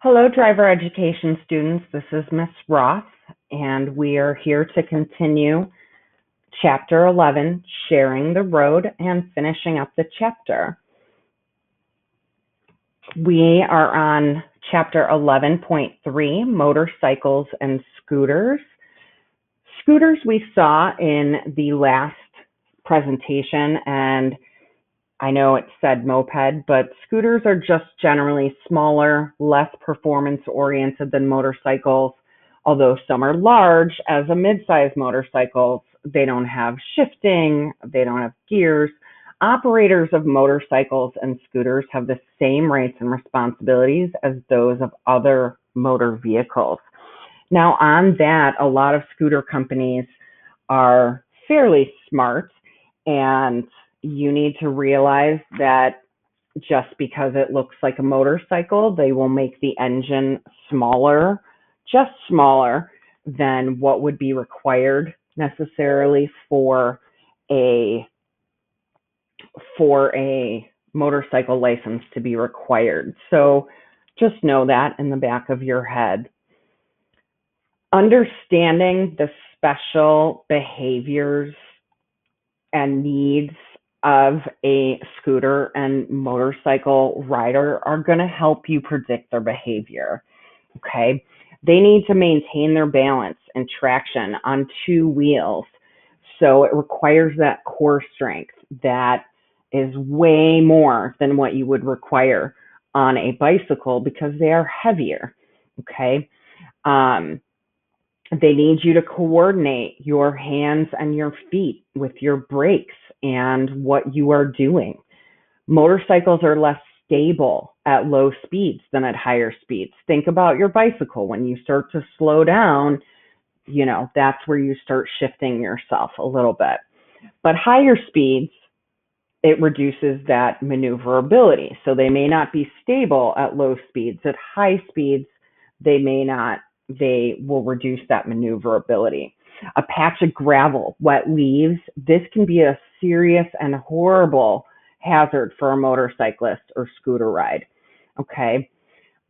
Hello, driver education students. This is Miss Roth, and we are here to continue Chapter 11, Sharing the Road, and finishing up the chapter. We are on Chapter 11.3, Motorcycles and Scooters. Scooters we saw in the last presentation, and I know it said moped, but scooters are just generally smaller, less performance-oriented than motorcycles. Although some are large, as a mid-sized motorcycle, they don't have shifting, they don't have gears. Operators of motorcycles and scooters have the same rights and responsibilities as those of other motor vehicles. Now, on that, a lot of scooter companies are fairly smart, and you need to realize that just because it looks like a motorcycle, they will make the engine smaller, just smaller than what would be required necessarily for a motorcycle license to be required. So just know that in the back of your head. Understanding the special behaviors and needs of a scooter and motorcycle rider are going to help you predict their behavior. Okay. They need to maintain their balance and traction on two wheels. So it requires that core strength that is way more than what you would require on a bicycle because they are heavier. Okay. They need you to coordinate your hands and your feet with your brakes and what you are doing. Motorcycles are less stable at low speeds than at higher speeds. Think about your bicycle. When you start to slow down, that's where you start shifting yourself a little bit. But higher speeds, it reduces that maneuverability. So they may not be stable at low speeds. At high speeds, they will reduce that maneuverability. A patch of gravel, wet leaves, this can be a serious and horrible hazard for a motorcyclist or scooter ride. Okay.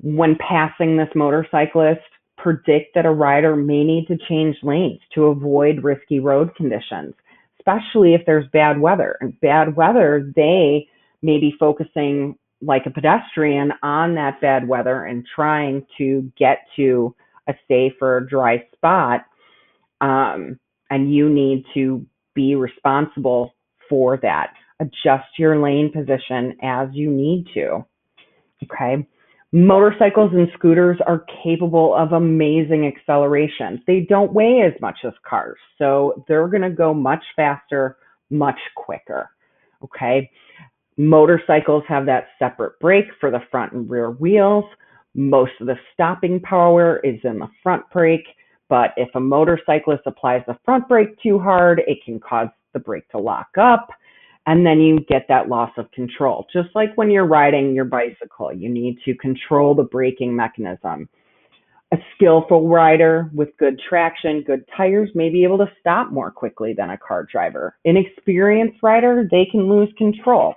When passing this motorcyclist, predict that a rider may need to change lanes to avoid risky road conditions, especially if there's bad weather. And bad weather, they may be focusing like a pedestrian on that bad weather and trying to get to a safe or dry spot, and you need to be responsible for that. Adjust your lane position as you need to. Okay. Motorcycles and scooters are capable of amazing acceleration. They don't weigh as much as cars, so they're going to go much faster, much quicker. Okay. Motorcycles have that separate brake for the front and rear wheels. Most of the stopping power is in the front brake, but if a motorcyclist applies the front brake too hard, it can cause the brake to lock up, and then you get that loss of control. Just like when you're riding your bicycle, you need to control the braking mechanism. A skillful rider with good traction, good tires may be able to stop more quickly than a car driver. Inexperienced rider, they can lose control.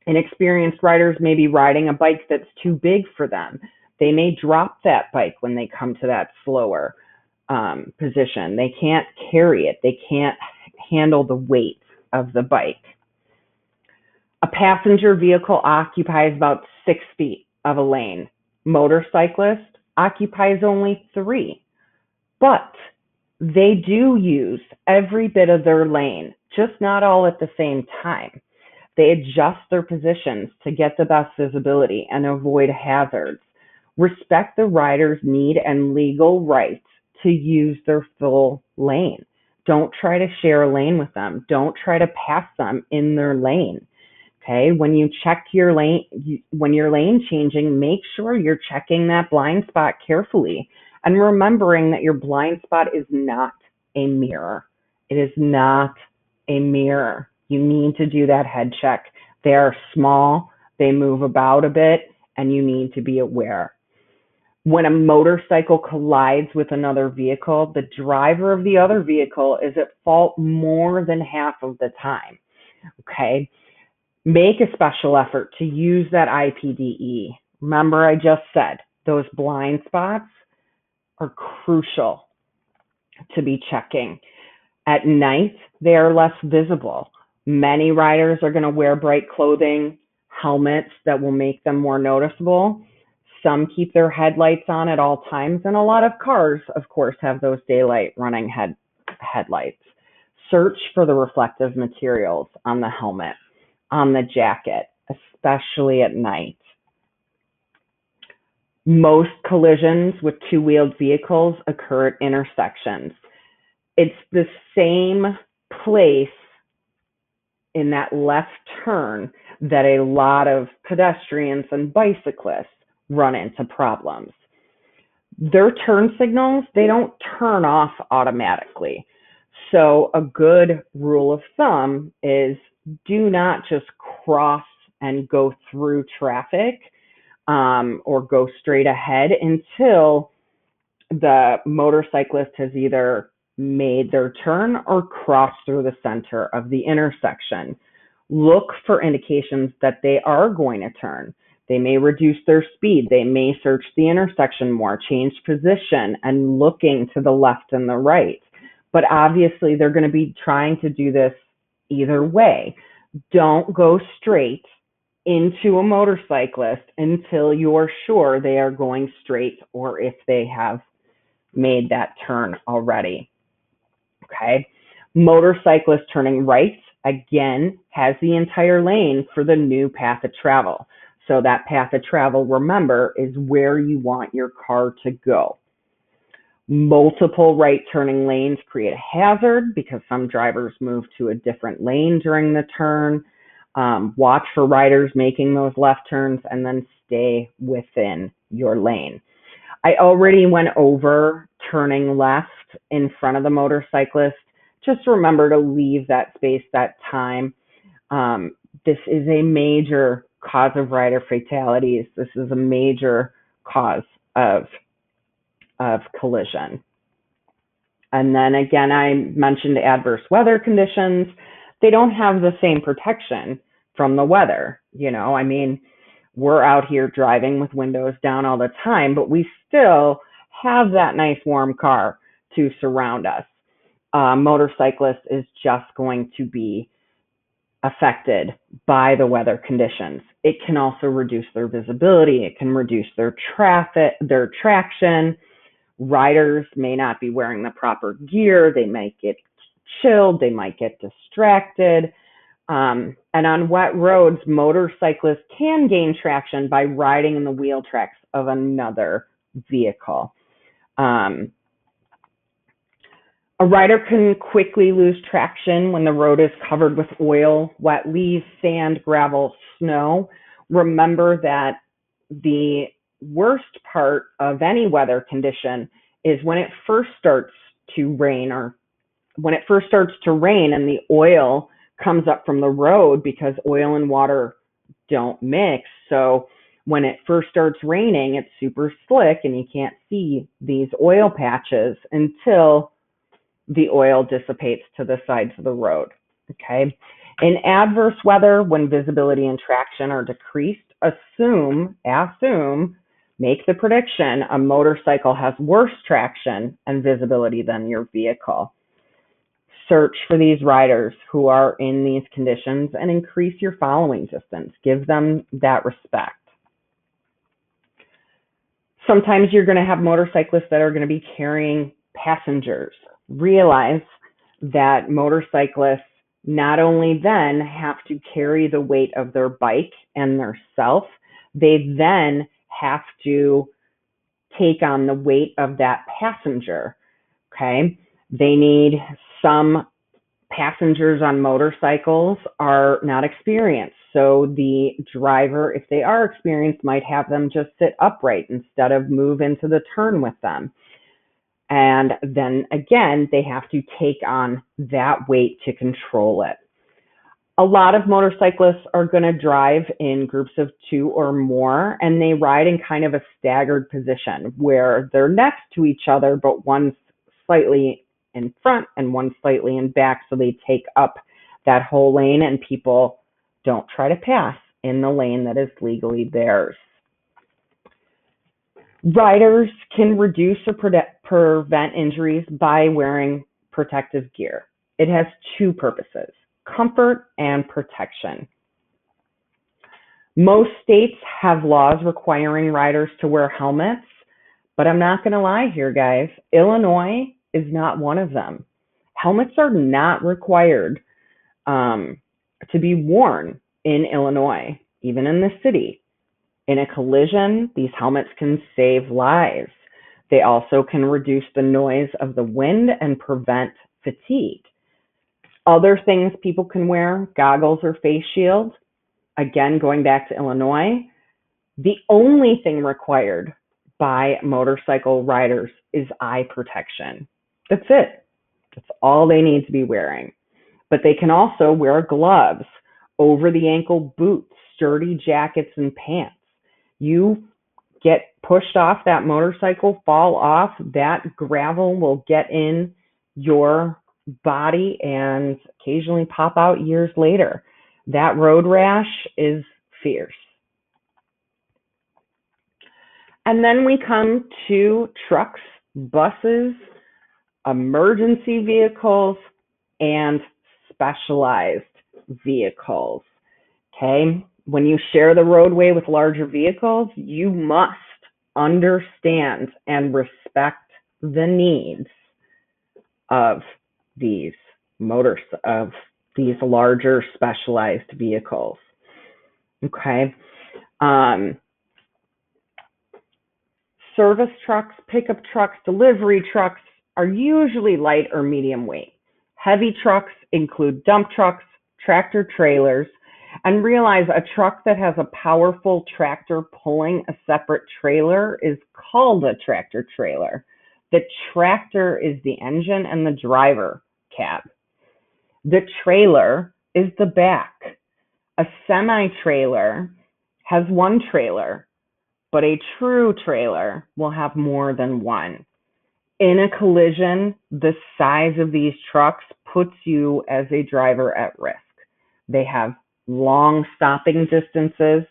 Inexperienced riders may be riding a bike that's too big for them. They may drop that bike when they come to that slower position. They can't carry it. They can't handle the weight of the bike. A passenger vehicle occupies about 6 feet of a lane. Motorcyclist occupies only 3, but they do use every bit of their lane, just not all at the same time. They adjust their positions to get the best visibility and avoid hazards. Respect the rider's need and legal rights to use their full lane. Don't try to share a lane with them. Don't try to pass them in their lane. Okay, when you check your lane, when you're lane changing, make sure you're checking that blind spot carefully and remembering that your blind spot is not a mirror. It is not a mirror. You need to do that head check. They are small, they move about a bit, and you need to be aware. When a motorcycle collides with another vehicle, the driver of the other vehicle is at fault more than half of the time. Okay? Make a special effort to use that IPDE Remember, I just said those blind spots are crucial to be checking. At night, they are less visible. Many riders are going to wear bright clothing, helmets that will make them more noticeable. Some keep their headlights on at all times, and a lot of cars, of course, have those daylight running headlights. Search for the reflective materials on the helmet, on the jacket, especially at night. Most collisions with two-wheeled vehicles occur at intersections. It's the same place in that left turn that a lot of pedestrians and bicyclists run into problems. Their turn signals, they don't turn off automatically. So a good rule of thumb is do not just cross and go through traffic or go straight ahead until the motorcyclist has either made their turn or crossed through the center of the intersection. Look for indications that they are going to turn. They may reduce their speed. They may search the intersection more, change position, and looking to the left and the right. But obviously, they're going to be trying to do this either way. Don't go straight into a motorcyclist until you're sure they are going straight or if they have made that turn already. Okay. Motorcyclist turning right, again, has the entire lane for the new path of travel. So that path of travel, remember, is where you want your car to go. Multiple right turning lanes create a hazard because some drivers move to a different lane during the turn. Watch for riders making those left turns and then stay within your lane. I already went over turning left in front of the motorcyclist. Just remember to leave that space, that time. This is a major cause of rider fatalities. This is a major cause of collision. And then again, I mentioned adverse weather conditions. They don't have the same protection from the weather. I mean, we're out here driving with windows down all the time, but we still have that nice warm car to surround us. Motorcyclist is just going to be affected by the weather conditions. It can also reduce their visibility. It can reduce their traction. Riders may not be wearing the proper gear. They might get chilled. They might get distracted. And on wet roads, motorcyclists can gain traction by riding in the wheel tracks of another vehicle. A rider can quickly lose traction when the road is covered with oil, wet leaves, sand, gravel, snow. Remember that the worst part of any weather condition is when it first starts to rain, or when it first starts to rain and the oil comes up from the road, because oil and water don't mix. So when it first starts raining, it's super slick and you can't see these oil patches until the oil dissipates to the sides of the road. Okay. In adverse weather, when visibility and traction are decreased, make the prediction a motorcycle has worse traction and visibility than your vehicle. Search for these riders who are in these conditions and increase your following distance. Give them that respect. Sometimes you're going to have motorcyclists that are going to be carrying passengers. Realize that motorcyclists not only then have to carry the weight of their bike and their self, they then have to take on the weight of that passenger. Okay. They need some passengers on motorcycles are not experienced. So the driver, if they are experienced, might have them just sit upright instead of move into the turn with them. And then again, they have to take on that weight to control it. A lot of motorcyclists are going to drive in groups of 2 or more, and they ride in kind of a staggered position where they're next to each other, but one's slightly in front and one slightly in back. So they take up that whole lane, and people don't try to pass in the lane that is legally theirs. Riders can reduce or prevent injuries by wearing protective gear. It has two purposes: comfort and protection. Most states have laws requiring riders to wear helmets, but I'm not going to lie here, guys. Illinois is not one of them. Helmets are not required um, to be worn in Illinois, even in the city. In a collision, these helmets can save lives. They also can reduce the noise of the wind and prevent fatigue. Other things people can wear: goggles or face shields. Again, going back to Illinois, the only thing required by motorcycle riders is eye protection. That's it. That's all they need to be wearing. But they can also wear gloves, over the ankle boots, sturdy jackets, and pants. You get pushed off that motorcycle, fall off, that gravel will get in your body and occasionally pop out years later. That road rash is fierce. And then we come to trucks, buses, emergency vehicles, and specialized vehicles. Okay, when you share the roadway with larger vehicles, you must understand and respect the needs of these of these larger specialized vehicles. Okay. Service trucks, pickup trucks, delivery trucks are usually light or medium weight. Heavy trucks include dump trucks, tractor trailers, and realize a truck that has a powerful tractor pulling a separate trailer is called a tractor trailer. The tractor is the engine and the driver cab. The trailer is the back. A semi-trailer has one trailer, but a true trailer will have more than one. In a collision, the size of these trucks puts you as a driver at risk. They have long stopping distances.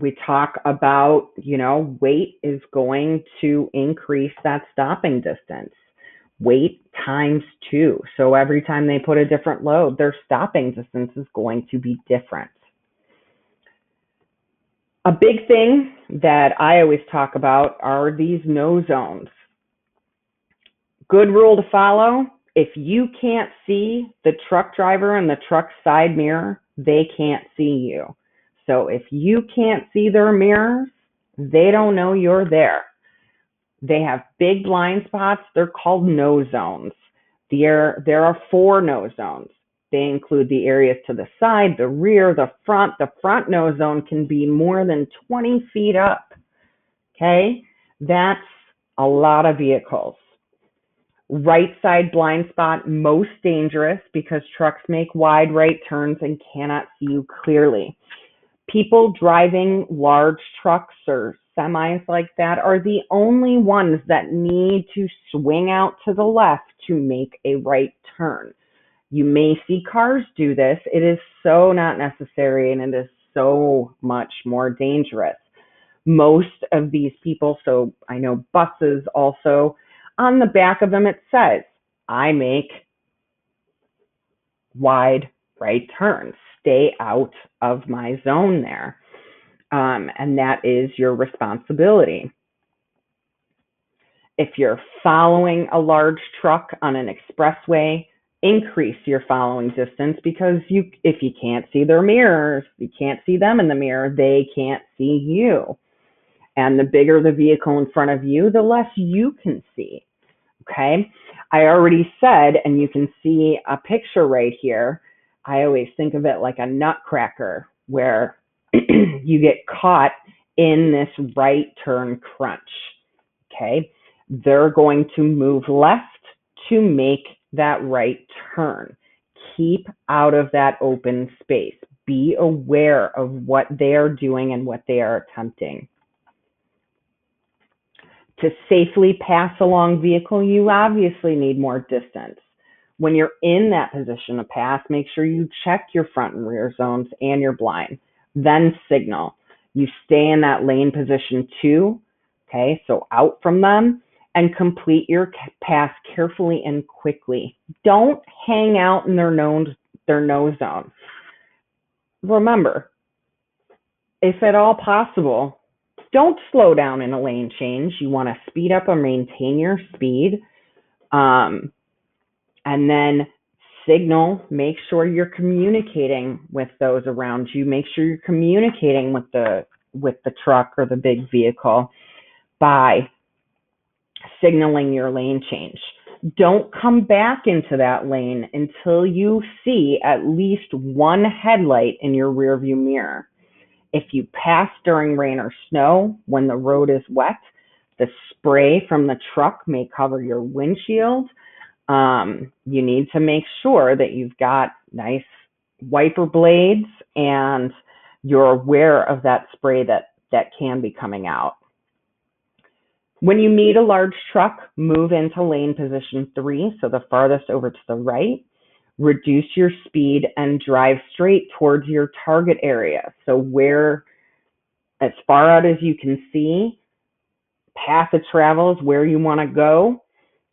We talk about, weight is going to increase that stopping distance. Weight times 2. So every time they put a different load, their stopping distance is going to be different. A big thing that I always talk about are these no zones. Good rule to follow: if you can't see the truck driver in the truck side mirror, they can't see you. So if you can't see their mirrors, they don't know you're there. They have big blind spots. They're called no zones. There are 4 no zones. They include the areas to the side, the rear, the front. The front no zone can be more than 20 feet up. Okay, that's a lot of vehicles. Right side blind spot, most dangerous because trucks make wide right turns and cannot see you clearly. People driving large trucks or semis like that are the only ones that need to swing out to the left to make a right turn. You may see cars do this. It is so not necessary, and it is so much more dangerous. Most of these people, so I know buses also, on the back of them it says, I make wide right turns. Stay out of my zone there. And that is your responsibility. If you're following a large truck on an expressway, increase your following distance, because if you can't see their mirrors, you can't see them in the mirror, they can't see you. And the bigger the vehicle in front of you, the less you can see. Okay, I already said, and you can see a picture right here, I always think of it like a nutcracker where you get caught in this right turn crunch. Okay, they're going to move left to make that right turn. Keep out of that open space. Be aware of what they are doing and what they are attempting. To safely pass a long vehicle, you obviously need more distance. When you're in that position to pass, make sure you check your front and rear zones and your blind, then signal. You stay in that lane position 2, okay, so out from them, and complete your pass carefully and quickly. Don't hang out in their no zone. Remember, if at all possible, don't slow down in a lane change. You want to speed up or maintain your speed. And then signal, make sure you're communicating with those around you. Make sure you're communicating with the truck or the big vehicle by signaling your lane change. Don't come back into that lane until you see at least one headlight in your rearview mirror. If you pass during rain or snow when the road is wet, the spray from the truck may cover your windshield. You need to make sure that you've got nice wiper blades and you're aware of that spray that can be coming out. When you meet a large truck, move into lane position 3, so the farthest over to the right. Reduce your speed and drive straight towards your target area. So where, as far out as you can see, path of travel is where you want to go.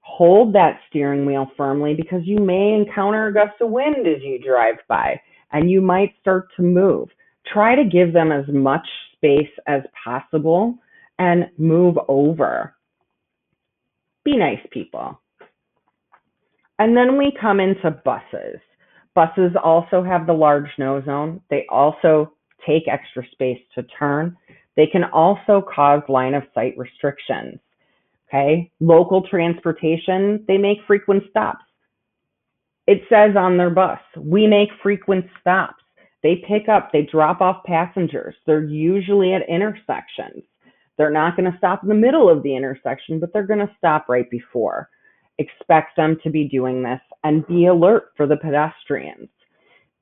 Hold that steering wheel firmly because you may encounter a gust of wind as you drive by and you might start to move. Try to give them as much space as possible and move over. Be nice, people. And then we come into buses. Buses also have the large no zone. They also take extra space to turn. They can also cause line of sight restrictions. Okay, local transportation, they make frequent stops. It says on their bus, we make frequent stops. They pick up, they drop off passengers. They're usually at intersections. They're not going to stop in the middle of the intersection, but they're going to stop right before. Expect them to be doing this and be alert for the pedestrians.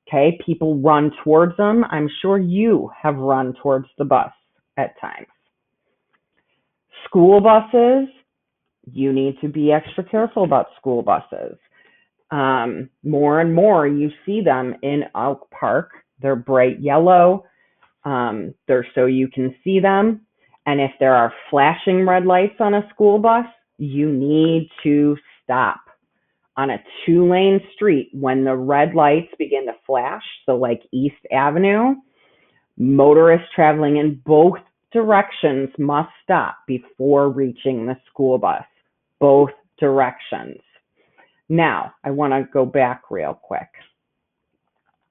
Okay, people run towards them. I'm sure you have run towards the bus at times. School buses, you need to be extra careful about school buses. More and more you see them in Oak Park. They're bright yellow. They're so you can see them. And if there are flashing red lights on a school bus, you need to stop. On a 2-lane street, when the red lights begin to flash, so like East Avenue, motorists traveling in both directions must stop before reaching the school bus. Both directions. Now, I want to go back real quick.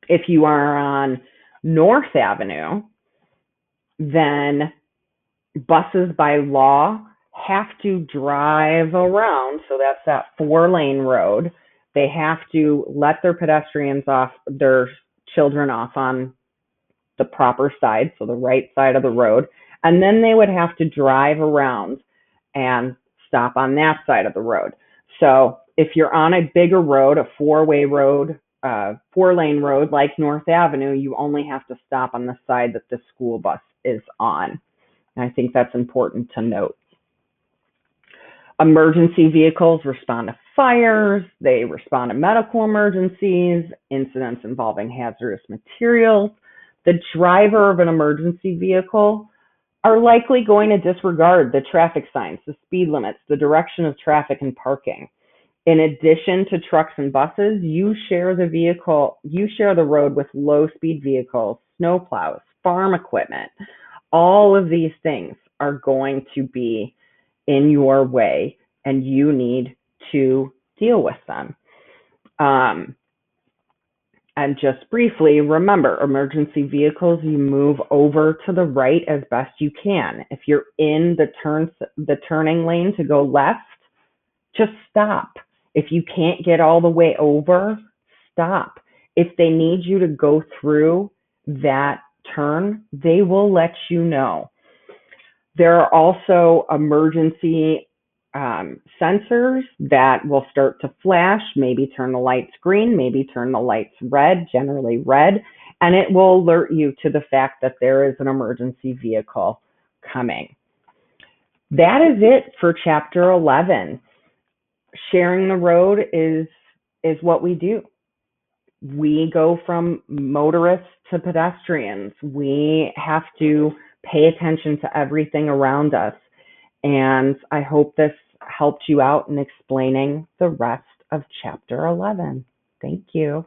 If you are on North Avenue, then buses by law have to drive around. So that's that 4-lane road. They have to let their pedestrians off, their children off on the proper side, so the right side of the road. And then they would have to drive around and stop on that side of the road. So if you're on a bigger road, a 4-way road, 4-lane road like North Avenue, you only have to stop on the side that the school bus is on. And I think that's important to note. Emergency vehicles respond to fires, they respond to medical emergencies, incidents involving hazardous materials. The driver of an emergency vehicle are likely going to disregard the traffic signs, the speed limits, the direction of traffic and parking. In addition to trucks and buses, you share the road with low-speed vehicles, snowplows, farm equipment. All of these things are going to be in your way, and you need to deal with them. And just briefly, remember, emergency vehicles, you move over to the right as best you can. If you're in the turning lane to go left, just stop. If you can't get all the way over, stop. If they need you to go through that turn, they will let you know. There are also emergency sensors that will start to flash, maybe turn the lights green, maybe turn the lights red, generally red, and it will alert you to the fact that there is an emergency vehicle coming. That is it for chapter 11. Sharing the road is what we do. We go from motorists to pedestrians. We have to pay attention to everything around us. And I hope this helped you out in explaining the rest of chapter 11. Thank you.